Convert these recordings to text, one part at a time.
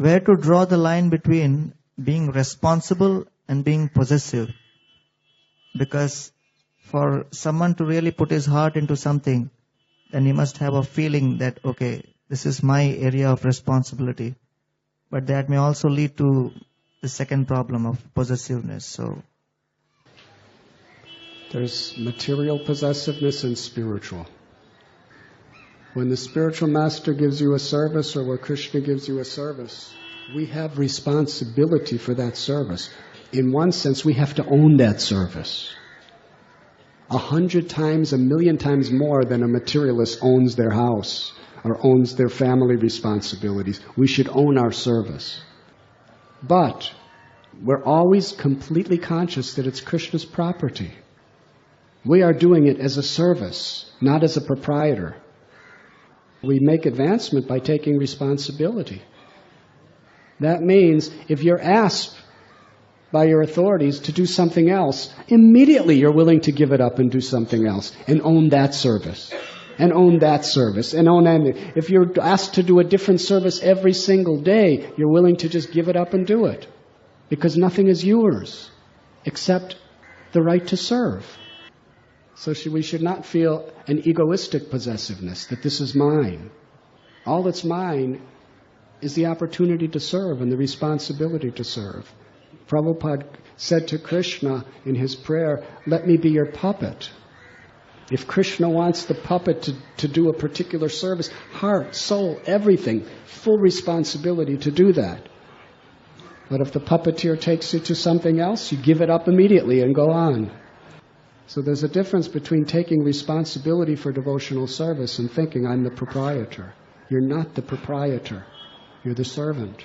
where to draw the line between being responsible and being possessive. Because for someone to really put his heart into something, then he must have a feeling that, okay, this is my area of responsibility. But that may also lead to the second problem of possessiveness. So there's material possessiveness and spiritual. When the spiritual master gives you a service or where Krishna gives you a service, we have responsibility for that service. In one sense, we have to own that service. 100 times, 1,000,000 times more than a materialist owns their house or owns their family responsibilities. We should own our service. But we're always completely conscious that it's Krishna's property. We are doing it as a service, not as a proprietor. We make advancement by taking responsibility. That means if you're asked by your authorities to do something else, immediately you're willing to give it up and do something else and own that service. And own that service. And own that. If you're asked to do a different service every single day, you're willing to just give it up and do it. Because nothing is yours except the right to serve. So we should not feel an egoistic possessiveness, that this is mine. All that's mine is the opportunity to serve and the responsibility to serve. Prabhupada said to Krishna in his prayer, "Let me be your puppet." If Krishna wants the puppet to do a particular service, heart, soul, everything, full responsibility to do that. But if the puppeteer takes you to something else, you give it up immediately and go on. So there's a difference between taking responsibility for devotional service and thinking I'm the proprietor. You're not the proprietor. You're the servant.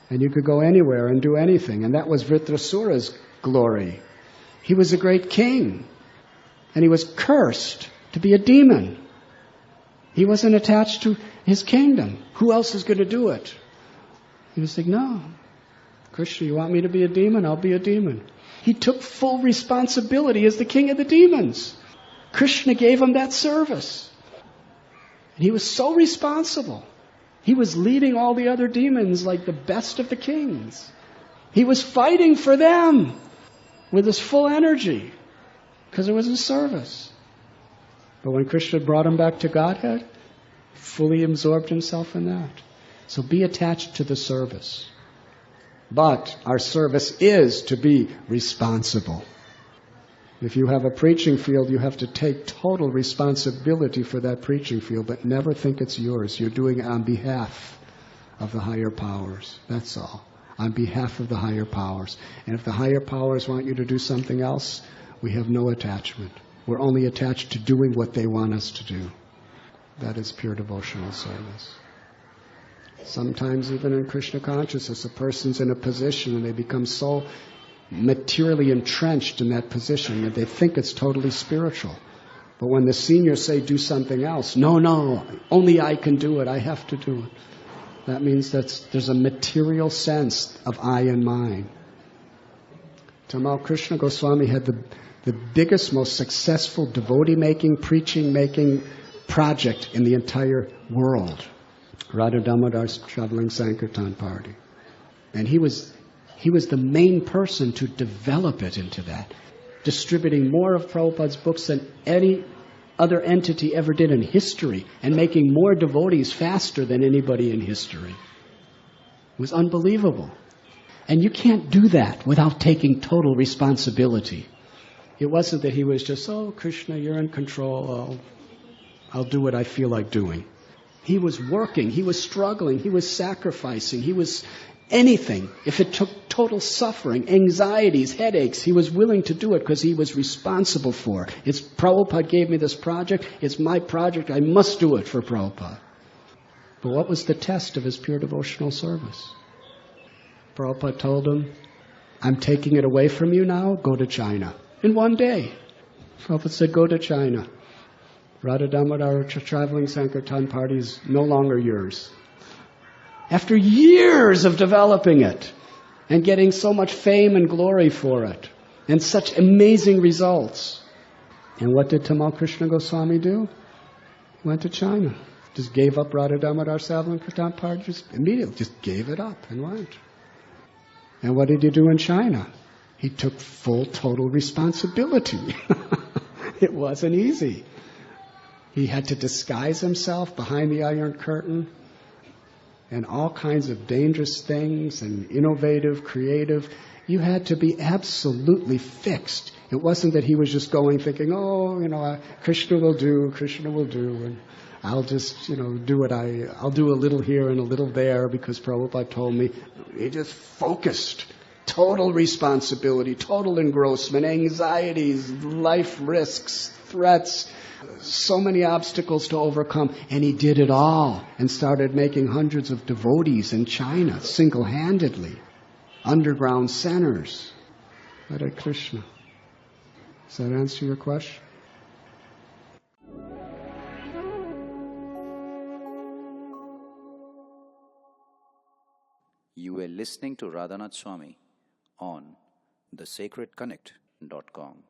And you could go anywhere and do anything. And that was Vritrasura's glory. He was a great king. And he was cursed to be a demon. He wasn't attached to his kingdom. Who else is going to do it? He was like, no. Krishna, you want me to be a demon? I'll be a demon. He took full responsibility as the king of the demons. Krishna gave him that service. And he was so responsible. He was leading all the other demons like the best of the kings. He was fighting for them with his full energy because it was his service. But when Krishna brought him back to Godhead, fully absorbed himself in that. So be attached to the service. But our service is to be responsible. If you have a preaching field, you have to take total responsibility for that preaching field, but never think it's yours. You're doing it on behalf of the higher powers. That's all. On behalf of the higher powers. And if the higher powers want you to do something else, we have no attachment. We're only attached to doing what they want us to do. That is pure devotional service. Sometimes even in Krishna consciousness, a person's in a position and they become so materially entrenched in that position that they think it's totally spiritual. But when the seniors say do something else, no, only I can do it, I have to do it. That means there's a material sense of I and mine. Tamal Krishna Goswami had the biggest, most successful devotee-making, preaching-making project in the entire world. Radha Damodar's traveling Sankirtan Party. And he was the main person to develop it into that, distributing more of Prabhupada's books than any other entity ever did in history, and making more devotees faster than anybody in history. It was unbelievable. And you can't do that without taking total responsibility. It wasn't that he was just, oh, Krishna, you're in control, I'll do what I feel like doing. He was working, he was struggling, he was sacrificing, he was anything. If it took total suffering, anxieties, headaches, he was willing to do it because he was responsible for it. It's Prabhupada gave me this project, it's my project, I must do it for Prabhupada. But what was the test of his pure devotional service? Prabhupada told him, I'm taking it away from you now, go to China. In one day. Prabhupada said, go to China. Radha Damodar traveling Sankirtan Party is no longer yours. After years of developing it and getting so much fame and glory for it and such amazing results. And what did Tamal Krishna Goswami do? He went to China. Just gave up Radha Damodar Sankirtan Party, just immediately, just gave it up and went. And what did he do in China? He took full, total responsibility. It wasn't easy. He had to disguise himself behind the Iron Curtain and all kinds of dangerous things and innovative, creative. You had to be absolutely fixed. It wasn't that he was just going thinking, Krishna will do, and I'll just, do I'll do a little here and a little there because Prabhupada told me. He just focused. Total responsibility, total engrossment, anxieties, life risks, threats, so many obstacles to overcome. And he did it all and started making hundreds of devotees in China, single-handedly. Underground centers. Hare Krishna. Does that answer your question? You were listening to Radhanath Swami on thesacredconnect.com.